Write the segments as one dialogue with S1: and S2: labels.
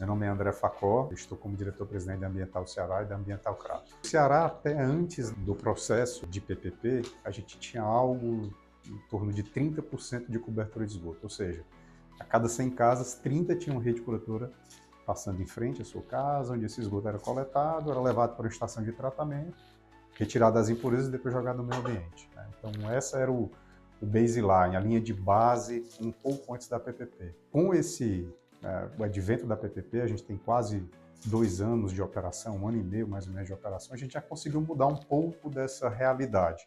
S1: Meu nome é André Facó, estou como diretor-presidente da Ambiental Ceará e da Ambiental Crato. O Ceará, até antes do processo de PPP, a gente tinha algo em torno de 30% de cobertura de esgoto, ou seja, a cada 100 casas, 30 tinham rede coletora passando em frente à sua casa, onde esse esgoto era coletado, era levado para uma estação de tratamento, retirado as impurezas e depois jogado no meio ambiente. Então, essa era o baseline, a linha de base, um pouco antes da PPP. Com o advento da PPP, a gente tem quase 2 anos de operação, 1 ano e meio mais ou menos de operação, a gente já conseguiu mudar um pouco dessa realidade.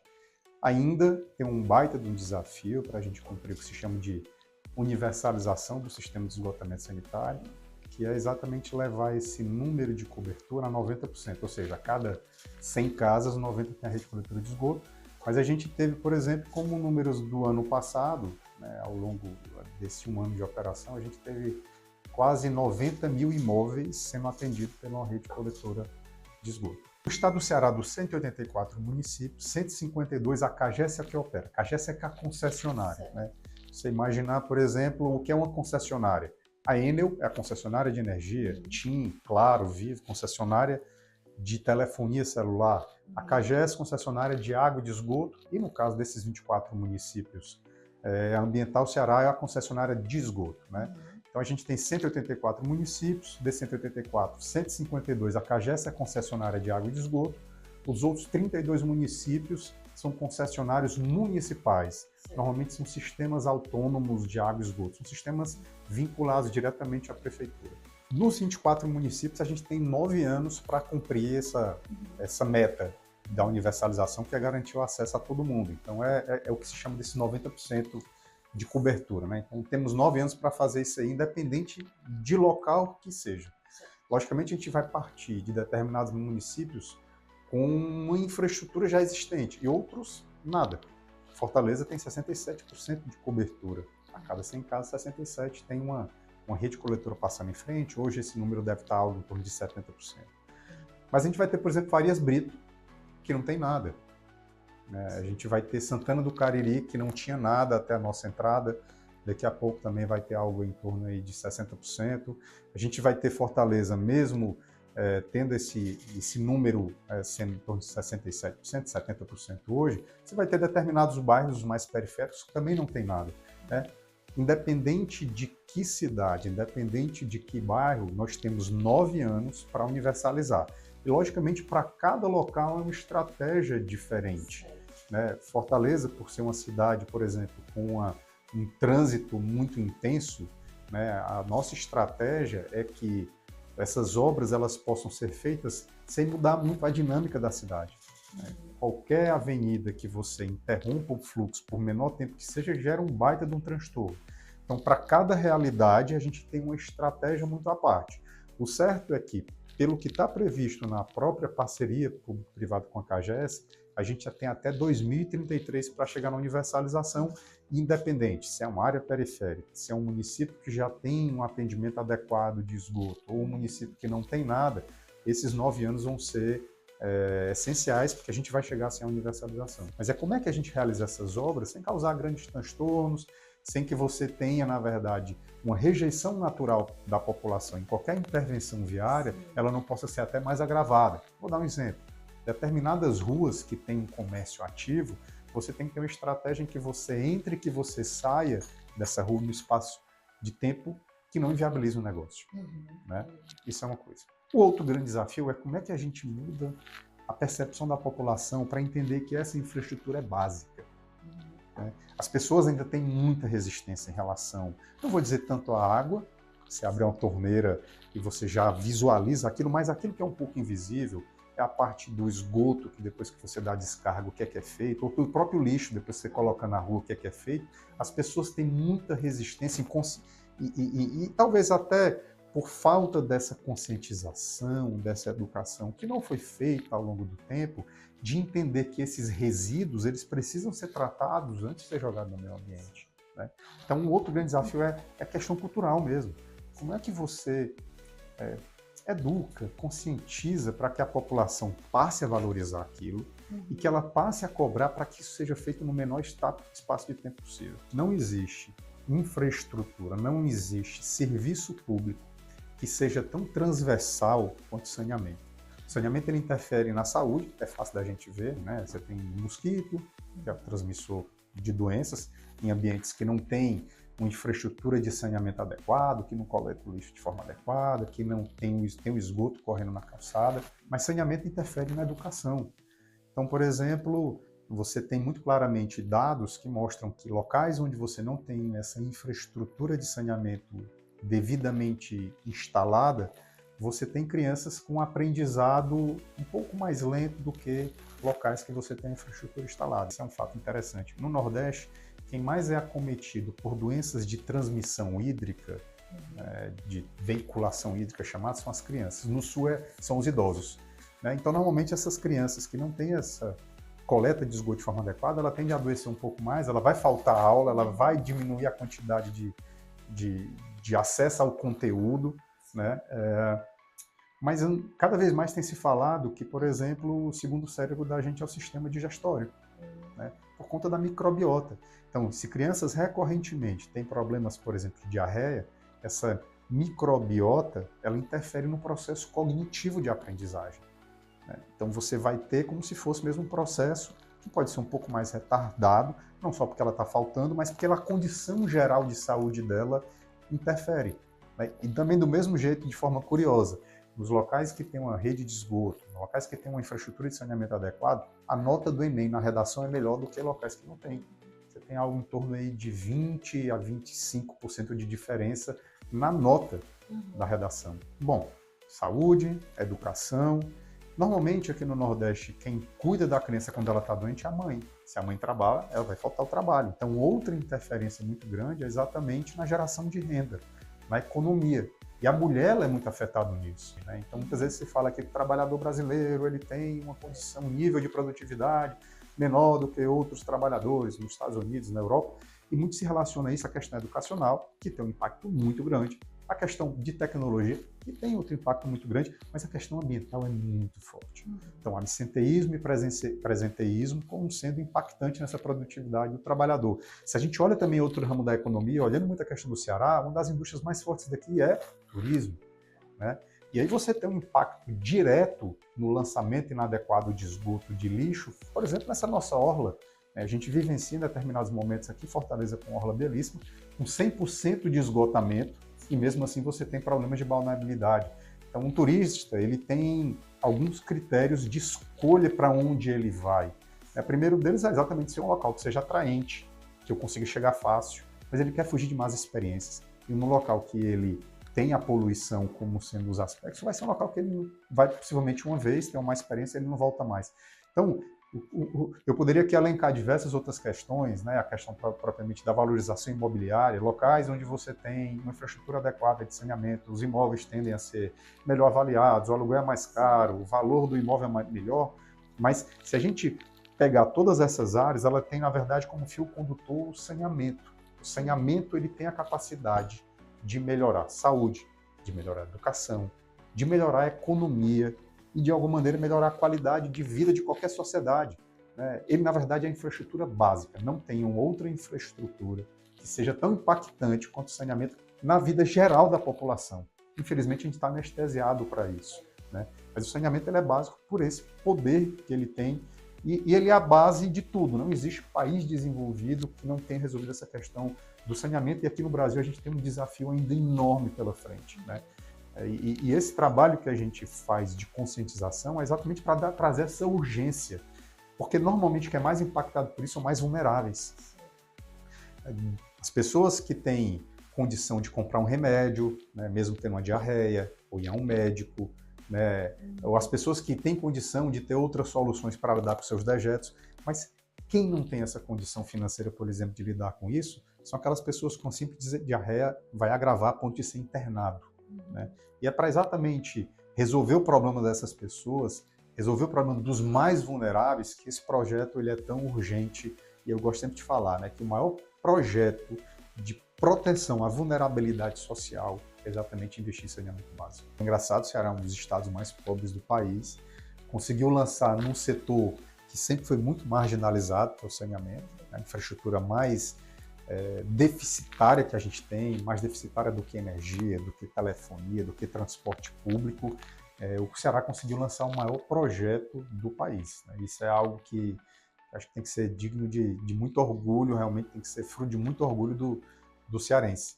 S1: Ainda tem um baita de um desafio para a gente cumprir o que se chama de universalização do sistema de esgotamento sanitário, que é exatamente levar esse número de cobertura a 90%, ou seja, a cada 100 casas, 90 tem a rede de cobertura de esgoto. Mas a gente teve, por exemplo, como números do ano passado, ao longo desse 1 ano de operação, a gente teve quase 90 mil imóveis sendo atendidos pela rede coletora de esgoto. No estado do Ceará, dos 184 municípios, 152 a CAGES é que opera. A CAGES é que é a concessionária. Você imaginar, por exemplo, o que é uma concessionária. A Enel é a concessionária de energia, TIM, Claro, Vivo, concessionária de telefonia celular, a CAGES, concessionária de água e de esgoto, e no caso desses 24 municípios, a Ambiental Ceará é a concessionária de esgoto. Então a gente tem 184 municípios, desses 184, 152 a CAGES é a concessionária de água e de esgoto, os outros 32 municípios são concessionários municipais. Normalmente são sistemas autônomos de água e esgoto, são sistemas vinculados diretamente à prefeitura. Nos 24 municípios, a gente tem 9 anos para cumprir essa meta da universalização, que é garantir o acesso a todo mundo. Então, é o que se chama desse 90% de cobertura. Então, temos 9 anos para fazer isso aí, independente de local que seja. Logicamente, a gente vai partir de determinados municípios com uma infraestrutura já existente e outros, nada. Fortaleza tem 67% de cobertura. A cada 100 casas, 67 tem uma rede coletora passando em frente. Hoje esse número deve estar algo em torno de 70%. Mas a gente vai ter, por exemplo, Farias Brito, que não tem nada. A gente vai ter Santana do Cariri, que não tinha nada até a nossa entrada. Daqui a pouco também vai ter algo em torno aí de 60%. A gente vai ter Fortaleza, mesmo tendo esse número sendo em torno de 67%, 70% hoje, você vai ter determinados bairros mais periféricos que também não tem nada. Independente de que cidade, independente de que bairro, nós temos 9 anos para universalizar. E, logicamente, para cada local é uma estratégia diferente. Fortaleza, por ser uma cidade, por exemplo, com um trânsito muito intenso, a nossa estratégia é que essas obras elas possam ser feitas sem mudar muito a dinâmica da cidade. Qualquer avenida que você interrompa o fluxo por menor tempo que seja, gera um baita de um transtorno. Então, para cada realidade, a gente tem uma estratégia muito à parte. O certo é que, pelo que está previsto na própria parceria público-privada com a CAGES, a gente já tem até 2033 para chegar na universalização, independente se é uma área periférica, se é um município que já tem um atendimento adequado de esgoto ou um município que não tem nada, esses 9 anos vão ser essenciais, porque a gente vai chegar assim à universalização. Mas como é que a gente realiza essas obras sem causar grandes transtornos, sem que você tenha, na verdade, uma rejeição natural da população em qualquer intervenção viária, ela não possa ser até mais agravada. Vou dar um exemplo. Determinadas ruas que têm um comércio ativo, você tem que ter uma estratégia em que você entre e que você saia dessa rua no espaço de tempo que não inviabilize o negócio. Isso é uma coisa. O outro grande desafio é como é que a gente muda a percepção da população para entender que essa infraestrutura é básica. As pessoas ainda têm muita resistência em relação, não vou dizer tanto à água, você abre uma torneira e você já visualiza aquilo, mas aquilo que é um pouco invisível é a parte do esgoto, que depois que você dá a descarga, o que é feito, ou o próprio lixo, depois que você coloca na rua, o que é feito. As pessoas têm muita resistência e talvez até por falta dessa conscientização, dessa educação, que não foi feita ao longo do tempo, de entender que esses resíduos eles precisam ser tratados antes de ser jogados no meio ambiente. Então, um outro grande desafio é a questão cultural mesmo. Como é que você educa, conscientiza para que a população passe a valorizar aquilo e que ela passe a cobrar para que isso seja feito no menor espaço de tempo possível. Não existe infraestrutura, não existe serviço público que seja tão transversal quanto o saneamento. O saneamento ele interfere na saúde, é fácil da gente ver, né? Você tem mosquito, que é o transmissor de doenças, em ambientes que não tem uma infraestrutura de saneamento adequado, que não coleta o lixo de forma adequada, que não tem o esgoto correndo na calçada, mas saneamento interfere na educação. Então, por exemplo, você tem muito claramente dados que mostram que locais onde você não tem essa infraestrutura de saneamento devidamente instalada, você tem crianças com aprendizado um pouco mais lento do que locais que você tem a infraestrutura instalada. Isso é um fato interessante. No Nordeste, quem mais é acometido por doenças de transmissão hídrica, de veiculação hídrica chamadas, são as crianças. No Sul são os idosos. Então, normalmente, essas crianças que não têm essa coleta de esgoto de forma adequada, ela tende a adoecer um pouco mais, ela vai faltar aula, ela vai diminuir a quantidade de acesso ao conteúdo, né? Mas cada vez mais tem se falado que, por exemplo, o segundo cérebro da gente é o sistema digestório, né? Por conta da microbiota. Então, se crianças recorrentemente têm problemas, por exemplo, de diarreia, essa microbiota, ela interfere no processo cognitivo de aprendizagem, né? Então, você vai ter como se fosse mesmo um processo que pode ser um pouco mais retardado, não só porque ela está faltando, mas pela condição geral de saúde dela interfere, né? E também do mesmo jeito, de forma curiosa, nos locais que tem uma rede de esgoto, nos locais que tem uma infraestrutura de saneamento adequado, a nota do Enem na redação é melhor do que locais que não tem. Você tem algo em torno aí de 20 a 25% de diferença na nota da redação. Bom, saúde, educação. Normalmente aqui no Nordeste, quem cuida da criança quando ela está doente é a mãe. Se a mãe trabalha, ela vai faltar o trabalho. Então, outra interferência muito grande é exatamente na geração de renda, na economia. E a mulher ela é muito afetada nisso, né? Então, muitas vezes se fala que o trabalhador brasileiro ele tem uma condição, um nível de produtividade menor do que outros trabalhadores nos Estados Unidos, na Europa, e muito se relaciona isso à questão educacional, que tem um impacto muito grande, a questão de tecnologia, que tem outro impacto muito grande, mas a questão ambiental é muito forte. Então, absenteísmo e presenteísmo como sendo impactante nessa produtividade do trabalhador. Se a gente olha também outro ramo da economia, olhando muito a questão do Ceará, uma das indústrias mais fortes daqui é o turismo, né? E aí você tem um impacto direto no lançamento inadequado de esgoto, de lixo, por exemplo, nessa nossa orla. A gente vivencia em determinados momentos aqui, Fortaleza com orla belíssima, com 100% de esgotamento, e mesmo assim você tem problemas de balneabilidade. Então, um turista, ele tem alguns critérios de escolha para onde ele vai. O primeiro deles é exatamente ser um local que seja atraente, que eu consiga chegar fácil, mas ele quer fugir de más experiências. E num local que ele tem a poluição como sendo os aspectos, vai ser um local que ele vai possivelmente uma vez, tem uma má experiência, ele não volta mais. Então, eu poderia aqui elencar diversas outras questões, né? A questão propriamente da valorização imobiliária, locais onde você tem uma infraestrutura adequada de saneamento, os imóveis tendem a ser melhor avaliados, o aluguel é mais caro, o valor do imóvel é melhor, mas se a gente pegar todas essas áreas, ela tem, na verdade, como fio condutor o saneamento. O saneamento ele tem a capacidade de melhorar a saúde, de melhorar a educação, de melhorar a economia e, de alguma maneira, melhorar a qualidade de vida de qualquer sociedade, né? Ele, na verdade, é a infraestrutura básica. Não tem uma outra infraestrutura que seja tão impactante quanto o saneamento na vida geral da população. Infelizmente, a gente está anestesiado para isso, né? Mas o saneamento ele é básico por esse poder que ele tem e ele é a base de tudo. Não existe país desenvolvido que não tenha resolvido essa questão do saneamento, e aqui no Brasil a gente tem um desafio ainda enorme pela frente, né? E esse trabalho que a gente faz de conscientização é exatamente para trazer essa urgência, porque normalmente quem é mais impactado por isso são mais vulneráveis. As pessoas que têm condição de comprar um remédio, né, mesmo tendo uma diarreia, ou ir a um médico, né, ou as pessoas que têm condição de ter outras soluções para lidar com seus dejetos, mas quem não tem essa condição financeira, por exemplo, de lidar com isso, são aquelas pessoas com simples diarreia vai agravar a ponto de ser internado, né? E é para exatamente resolver o problema dessas pessoas, resolver o problema dos mais vulneráveis, que esse projeto ele é tão urgente. E eu gosto sempre de falar, né, que o maior projeto de proteção à vulnerabilidade social é exatamente investir em saneamento básico. Engraçado, o Ceará é um dos estados mais pobres do país, conseguiu lançar num setor que sempre foi muito marginalizado, que é o saneamento, a infraestrutura mais deficitária que a gente tem, mais deficitária do que energia, do que telefonia, do que transporte público, o Ceará conseguiu lançar o maior projeto do país, né? Isso é algo que acho que tem que ser digno de muito orgulho, realmente tem que ser fruto de muito orgulho do cearense.